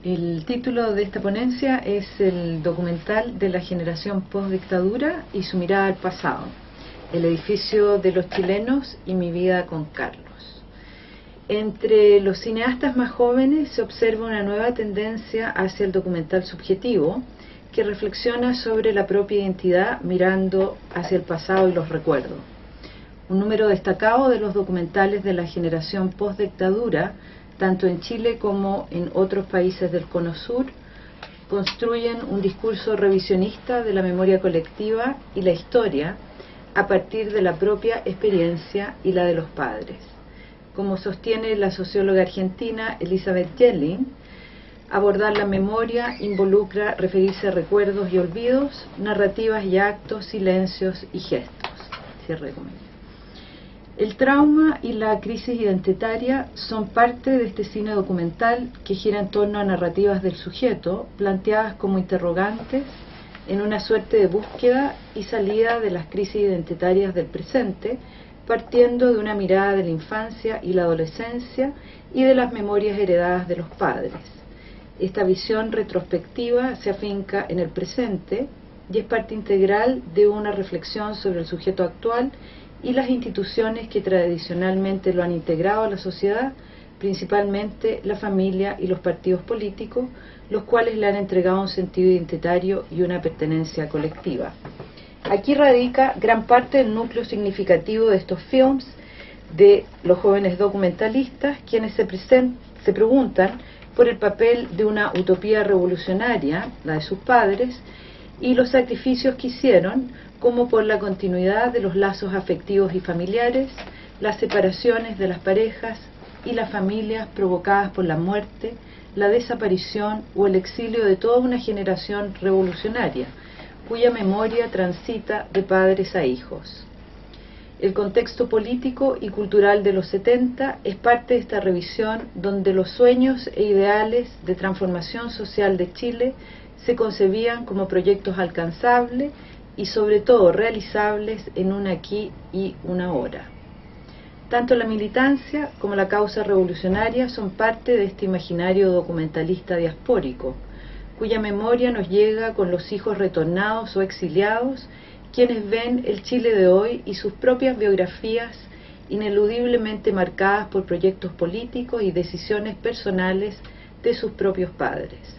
El título de esta ponencia es el documental de la generación postdictadura y su mirada al pasado, el edificio de los chilenos y mi vida con Carlos. Entre los cineastas más jóvenes se observa una nueva tendencia hacia el documental subjetivo, que reflexiona sobre la propia identidad mirando hacia el pasado y los recuerdos. Un número destacado de los documentales de la generación postdictadura, tanto en Chile como en otros países del Cono Sur, construyen un discurso revisionista de la memoria colectiva y la historia a partir de la propia experiencia y la de los padres. Como sostiene la socióloga argentina Elizabeth Jelling, abordar la memoria involucra referirse a recuerdos y olvidos, narrativas y actos, silencios y gestos. Cierre de comillas. El trauma y la crisis identitaria son parte de este cine documental que gira en torno a narrativas del sujeto planteadas como interrogantes en una suerte de búsqueda y salida de las crisis identitarias del presente, partiendo de una mirada de la infancia y la adolescencia y de las memorias heredadas de los padres. Esta visión retrospectiva se afinca en el presente y es parte integral de una reflexión sobre el sujeto actual y las instituciones que tradicionalmente lo han integrado a la sociedad, principalmente la familia y los partidos políticos, los cuales le han entregado un sentido identitario y una pertenencia colectiva. Aquí radica gran parte del núcleo significativo de estos films de los jóvenes documentalistas, quienes se preguntan por el papel de una utopía revolucionaria, la de sus padres, y los sacrificios que hicieron, como por la continuidad de los lazos afectivos y familiares, las separaciones de las parejas y las familias provocadas por la muerte, la desaparición o el exilio de toda una generación revolucionaria, cuya memoria transita de padres a hijos. El contexto político y cultural de los 70 es parte de esta revisión donde los sueños e ideales de transformación social de Chile se concebían como proyectos alcanzables y sobre todo realizables en un aquí y una ahora. Tanto la militancia como la causa revolucionaria son parte de este imaginario documentalista diaspórico, cuya memoria nos llega con los hijos retornados o exiliados, quienes ven el Chile de hoy y sus propias biografías ineludiblemente marcadas por proyectos políticos y decisiones personales de sus propios padres.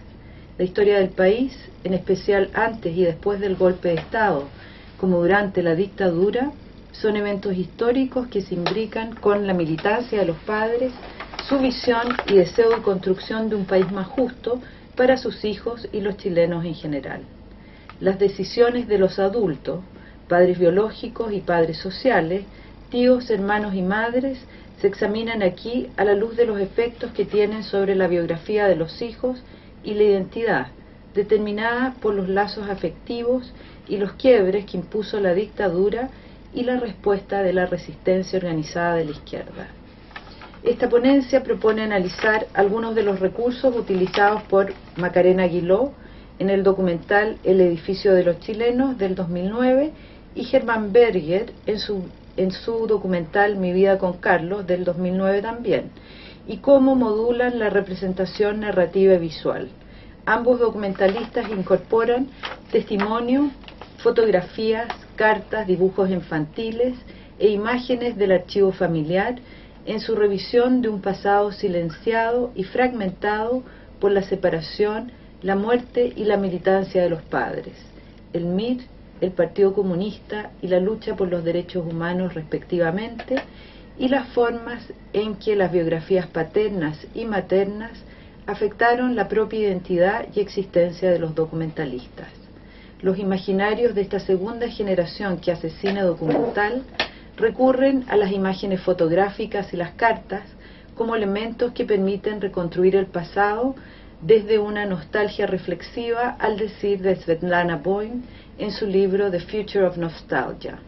La historia del país, en especial antes y después del golpe de Estado, como durante la dictadura, son eventos históricos que se imbrican con la militancia de los padres, su visión y deseo de construcción de un país más justo para sus hijos y los chilenos en general. Las decisiones de los adultos, padres biológicos y padres sociales, tíos, hermanos y madres, se examinan aquí a la luz de los efectos que tienen sobre la biografía de los hijos y la identidad, determinada por los lazos afectivos y los quiebres que impuso la dictadura y la respuesta de la resistencia organizada de la izquierda. Esta ponencia propone analizar algunos de los recursos utilizados por Macarena Aguiló en el documental El edificio de los chilenos del 2009 y Germán Berger en su documental Mi vida con Carlos del 2009 también, y cómo modulan la representación narrativa y visual. Ambos documentalistas incorporan testimonio, fotografías, cartas, dibujos infantiles e imágenes del archivo familiar en su revisión de un pasado silenciado y fragmentado por la separación, la muerte y la militancia de los padres, el MIR, el Partido Comunista y la lucha por los derechos humanos respectivamente, y las formas en que las biografías paternas y maternas afectaron la propia identidad y existencia de los documentalistas. Los imaginarios de esta segunda generación que hace cine documental recurren a las imágenes fotográficas y las cartas como elementos que permiten reconstruir el pasado desde una nostalgia reflexiva, al decir de Svetlana Boym en su libro The Future of Nostalgia.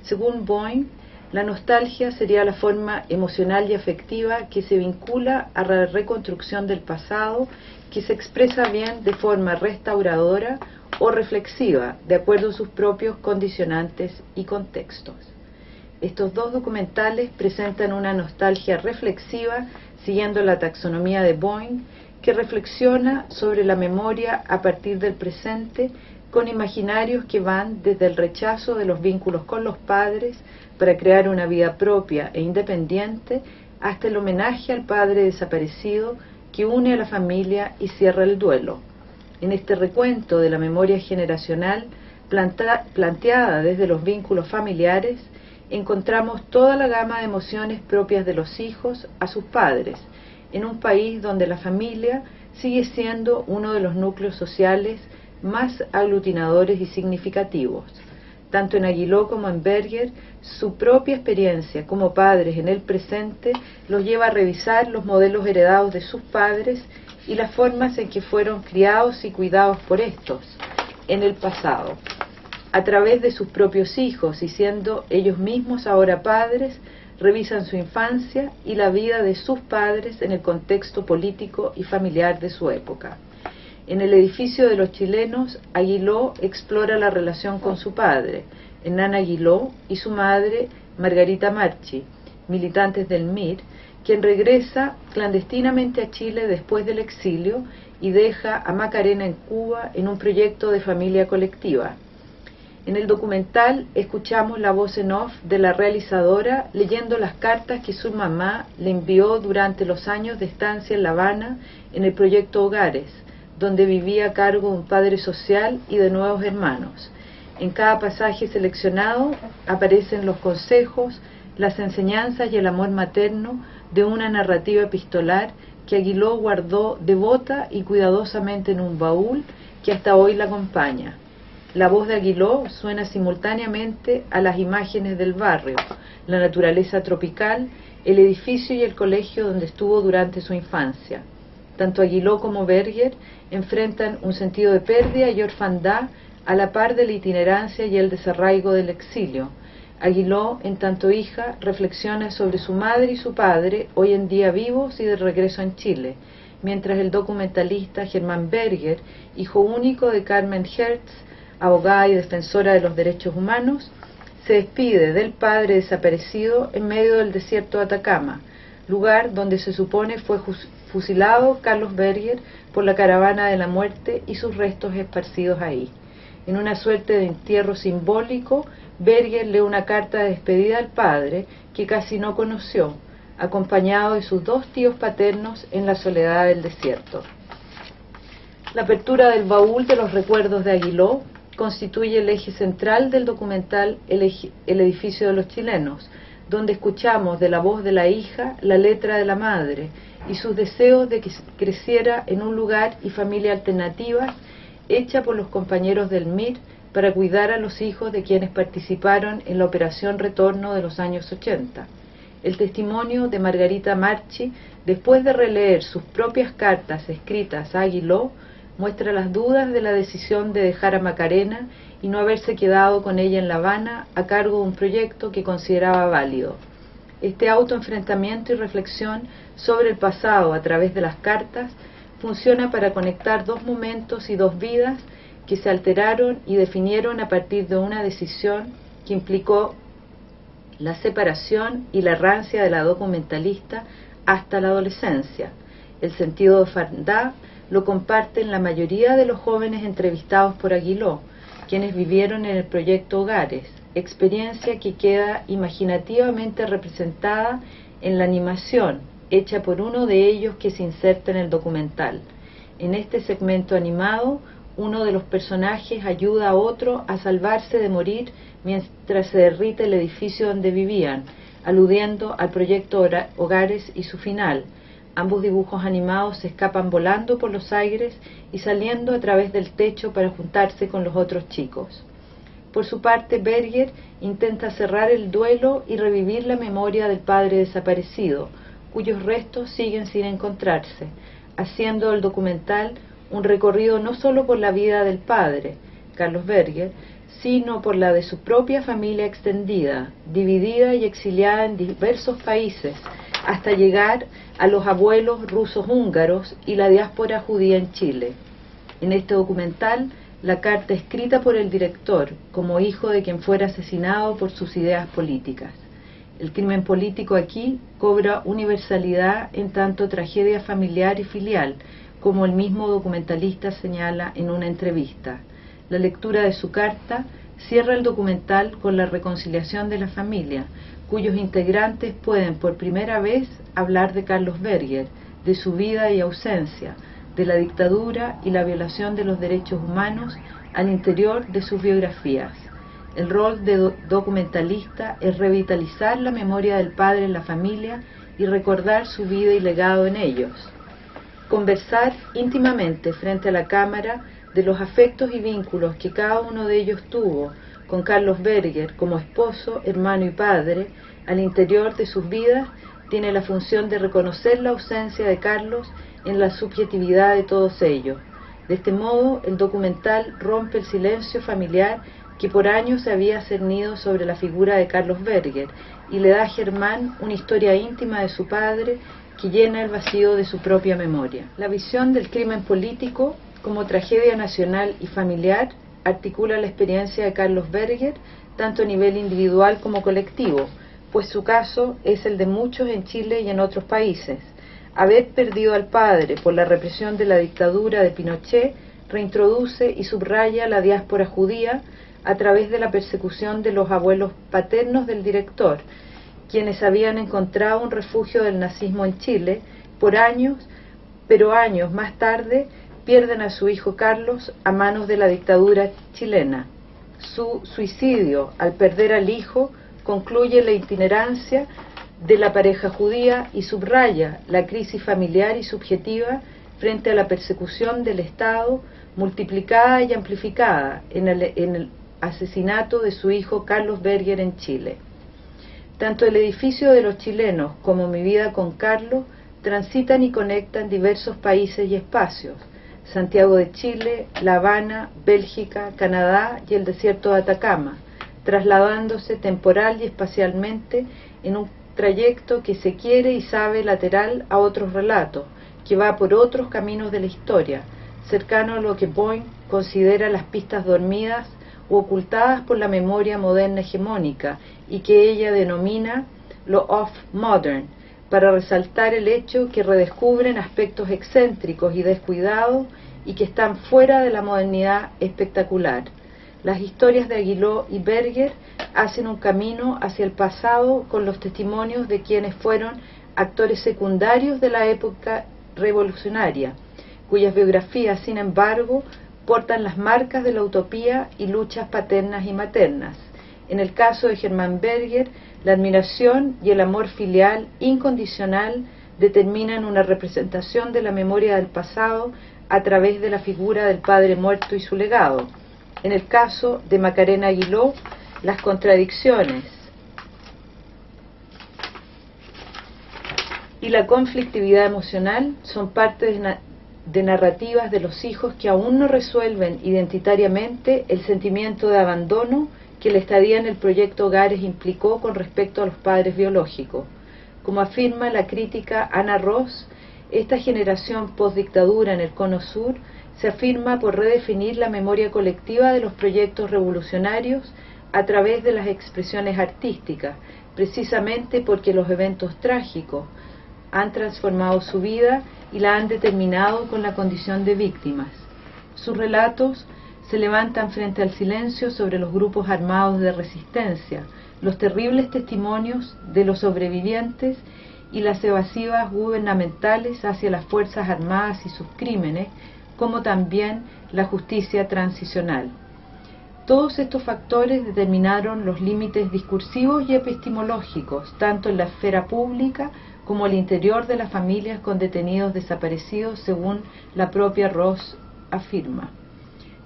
Según Boym, la nostalgia sería la forma emocional y afectiva que se vincula a la reconstrucción del pasado, que se expresa bien de forma restauradora o reflexiva, de acuerdo a sus propios condicionantes y contextos. Estos dos documentales presentan una nostalgia reflexiva siguiendo la taxonomía de Boym, que reflexiona sobre la memoria a partir del presente con imaginarios que van desde el rechazo de los vínculos con los padres para crear una vida propia e independiente hasta el homenaje al padre desaparecido que une a la familia y cierra el duelo. En este recuento de la memoria generacional planteada desde los vínculos familiares, encontramos toda la gama de emociones propias de los hijos a sus padres, en un país donde la familia sigue siendo uno de los núcleos sociales más aglutinadores y significativos. Tanto en Aguiló como en Berger, su propia experiencia como padres en el presente los lleva a revisar los modelos heredados de sus padres y las formas en que fueron criados y cuidados por estos en el pasado. A través de sus propios hijos y siendo ellos mismos ahora padres, revisan su infancia y la vida de sus padres en el contexto político y familiar de su época. En el edificio de los chilenos, Aguiló explora la relación con su padre, Hernán Aguiló, y su madre, Margarita Marchi, militantes del MIR, quien regresa clandestinamente a Chile después del exilio y deja a Macarena en Cuba en un proyecto de familia colectiva. En el documental escuchamos la voz en off de la realizadora leyendo las cartas que su mamá le envió durante los años de estancia en La Habana en el proyecto Hogares, donde vivía a cargo de un padre social y de nuevos hermanos. En cada pasaje seleccionado aparecen los consejos, las enseñanzas y el amor materno de una narrativa epistolar que Aguiló guardó devota y cuidadosamente en un baúl que hasta hoy la acompaña. La voz de Aguiló suena simultáneamente a las imágenes del barrio, la naturaleza tropical, el edificio y el colegio donde estuvo durante su infancia. Tanto Aguiló como Berger enfrentan un sentido de pérdida y orfandad a la par de la itinerancia y el desarraigo del exilio. Aguiló, en tanto hija, reflexiona sobre su madre y su padre, hoy en día vivos y de regreso en Chile, mientras el documentalista Germán Berger, hijo único de Carmen Hertz, abogada y defensora de los derechos humanos, se despide del padre desaparecido en medio del desierto de Atacama, lugar donde se supone fue fusilado Carlos Berger por la caravana de la muerte y sus restos esparcidos ahí. En una suerte de entierro simbólico, Berger lee una carta de despedida al padre que casi no conoció, acompañado de sus dos tíos paternos en la soledad del desierto. La apertura del baúl de los recuerdos de Aguiló constituye el eje central del documental El edificio de los chilenos, donde escuchamos de la voz de la hija la letra de la madre y sus deseos de que creciera en un lugar y familia alternativas hecha por los compañeros del MIR para cuidar a los hijos de quienes participaron en la Operación Retorno de los años 80. El testimonio de Margarita Marchi, después de releer sus propias cartas escritas a Aguiló, muestra las dudas de la decisión de dejar a Macarena y no haberse quedado con ella en La Habana a cargo de un proyecto que consideraba válido. Este autoenfrentamiento y reflexión sobre el pasado a través de las cartas funciona para conectar dos momentos y dos vidas que se alteraron y definieron a partir de una decisión que implicó la separación y la errancia de la documentalista hasta la adolescencia. El sentido de orfandad lo comparten la mayoría de los jóvenes entrevistados por Aguiló, quienes vivieron en el proyecto Hogares, experiencia que queda imaginativamente representada en la animación hecha por uno de ellos que se inserta en el documental. En este segmento animado, uno de los personajes ayuda a otro a salvarse de morir mientras se derrite el edificio donde vivían, aludiendo al proyecto Hogares y su final. Ambos dibujos animados se escapan volando por los aires y saliendo a través del techo para juntarse con los otros chicos. Por su parte, Berger intenta cerrar el duelo y revivir la memoria del padre desaparecido, cuyos restos siguen sin encontrarse, haciendo del documental un recorrido no solo por la vida del padre, Carlos Berger, sino por la de su propia familia extendida, dividida y exiliada en diversos países, hasta llegar a los abuelos rusos húngaros y la diáspora judía en Chile. En este documental, la carta escrita por el director, como hijo de quien fuera asesinado por sus ideas políticas. El crimen político aquí cobra universalidad en tanto tragedia familiar y filial, como el mismo documentalista señala en una entrevista. La lectura de su carta cierra el documental con la reconciliación de la familia, cuyos integrantes pueden por primera vez hablar de Carlos Berger, de su vida y ausencia, de la dictadura y la violación de los derechos humanos al interior de sus biografías. El rol de documentalista es revitalizar la memoria del padre en la familia y recordar su vida y legado en ellos. Conversar íntimamente frente a la cámara de los afectos y vínculos que cada uno de ellos tuvo con Carlos Berger como esposo, hermano y padre al interior de sus vidas tiene la función de reconocer la ausencia de Carlos en la subjetividad de todos ellos. De este modo, el documental rompe el silencio familiar que por años se había cernido sobre la figura de Carlos Berger y le da a Germán una historia íntima de su padre que llena el vacío de su propia memoria. La visión del crimen político como tragedia nacional y familiar articula la experiencia de Carlos Berger tanto a nivel individual como colectivo, pues su caso es el de muchos en Chile y en otros países. Haber perdido al padre por la represión de la dictadura de Pinochet reintroduce y subraya la diáspora judía a través de la persecución de los abuelos paternos del director, quienes habían encontrado un refugio del nazismo en Chile por años, pero años más tarde pierden a su hijo Carlos a manos de la dictadura chilena. Su suicidio al perder al hijo concluye la itinerancia de la pareja judía y subraya la crisis familiar y subjetiva frente a la persecución del Estado multiplicada y amplificada en el asesinato de su hijo Carlos Berger en Chile. Tanto el edificio de los chilenos como Mi vida con Carlos transitan y conectan diversos países y espacios: Santiago de Chile, La Habana, Bélgica, Canadá y el desierto de Atacama, trasladándose temporal y espacialmente en un trayecto que se quiere y sabe lateral a otros relatos, que va por otros caminos de la historia, cercano a lo que Boyne considera las pistas dormidas u ocultadas por la memoria moderna hegemónica y que ella denomina lo off-modern, para resaltar el hecho que redescubren aspectos excéntricos y descuidados y que están fuera de la modernidad espectacular. Las historias de Aguiló y Berger hacen un camino hacia el pasado con los testimonios de quienes fueron actores secundarios de la época revolucionaria, cuyas biografías, sin embargo, portan las marcas de la utopía y luchas paternas y maternas. En el caso de Germán Berger, la admiración y el amor filial incondicional determinan una representación de la memoria del pasado a través de la figura del padre muerto y su legado. En el caso de Macarena Aguiló, las contradicciones y la conflictividad emocional son parte de narrativas de los hijos que aún no resuelven identitariamente el sentimiento de abandono que la estadía en el proyecto Hogares implicó con respecto a los padres biológicos. Como afirma la crítica Ana Ross, esta generación postdictadura en el Cono Sur se afirma por redefinir la memoria colectiva de los proyectos revolucionarios a través de las expresiones artísticas, precisamente porque los eventos trágicos han transformado su vida y la han determinado con la condición de víctimas. Sus relatos se levantan frente al silencio sobre los grupos armados de resistencia, los terribles testimonios de los sobrevivientes y las evasivas gubernamentales hacia las Fuerzas Armadas y sus crímenes, como también la justicia transicional. Todos estos factores determinaron los límites discursivos y epistemológicos, tanto en la esfera pública como al interior de las familias con detenidos desaparecidos, según la propia Ross afirma.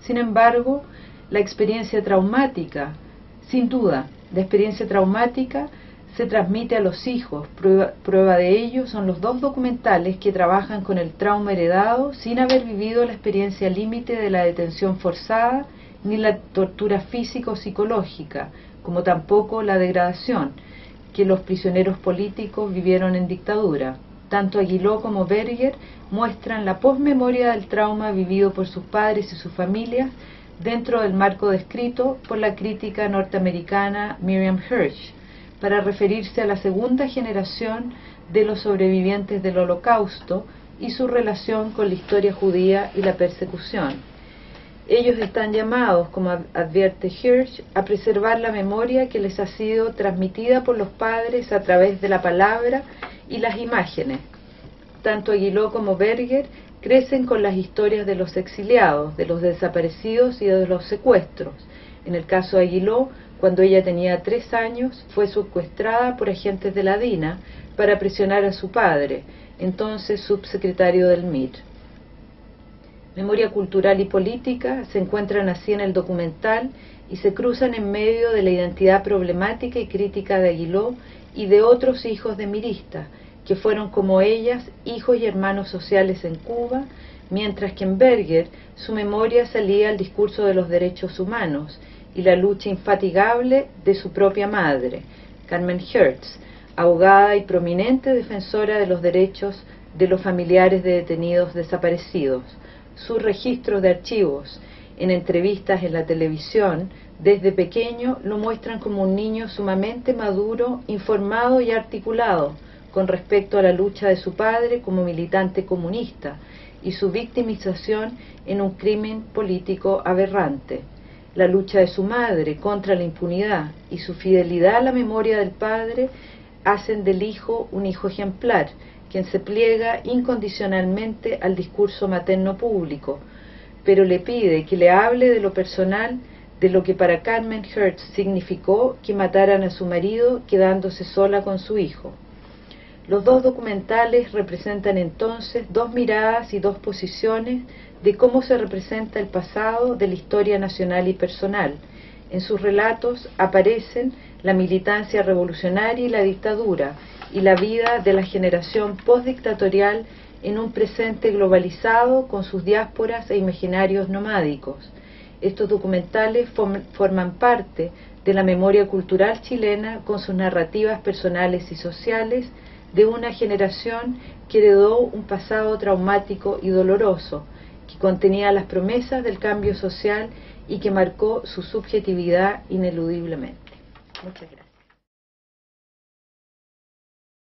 Sin embargo, la experiencia traumática, sin duda, la experiencia traumática se transmite a los hijos. Prueba de ello son los dos documentales que trabajan con el trauma heredado sin haber vivido la experiencia límite de la detención forzada ni la tortura física o psicológica, como tampoco la degradación que los prisioneros políticos vivieron en dictadura. Tanto Aguiló como Berger muestran la posmemoria del trauma vivido por sus padres y sus familias dentro del marco descrito por la crítica norteamericana Miriam Hirsch, para referirse a la segunda generación de los sobrevivientes del Holocausto, y su relación con la historia judía y la persecución. Ellos están llamados, como advierte Hirsch, a preservar la memoria que les ha sido transmitida por los padres a través de la palabra y las imágenes. Tanto Aguiló como Berger crecen con las historias de los exiliados, de los desaparecidos y de los secuestros. En el caso de Aguiló, cuando ella tenía 3 años, fue secuestrada por agentes de la DINA para presionar a su padre, entonces subsecretario del MIR. Memoria cultural y política se encuentran así en el documental y se cruzan en medio de la identidad problemática y crítica de Aguiló y de otros hijos de miristas, que fueron como ellas hijos y hermanos sociales en Cuba, mientras que en Berger su memoria salía al discurso de los derechos humanos y la lucha infatigable de su propia madre, Carmen Hertz, abogada y prominente defensora de los derechos de los familiares de detenidos desaparecidos. Sus registros de archivos, en entrevistas en la televisión, desde pequeño lo muestran como un niño sumamente maduro, informado y articulado con respecto a la lucha de su padre como militante comunista y su victimización en un crimen político aberrante. La lucha de su madre contra la impunidad y su fidelidad a la memoria del padre hacen del hijo un hijo ejemplar, quien se pliega incondicionalmente al discurso materno público, pero le pide que le hable de lo personal, de lo que para Carmen Hertz significó que mataran a su marido quedándose sola con su hijo. Los dos documentales representan entonces dos miradas y dos posiciones de cómo se representa el pasado de la historia nacional y personal. En sus relatos aparecen la militancia revolucionaria y la dictadura, y la vida de la generación postdictatorial en un presente globalizado con sus diásporas e imaginarios nomádicos. Estos documentales forman parte de la memoria cultural chilena con sus narrativas personales y sociales de una generación que heredó un pasado traumático y doloroso, que contenía las promesas del cambio social y que marcó su subjetividad ineludiblemente. Muchas gracias.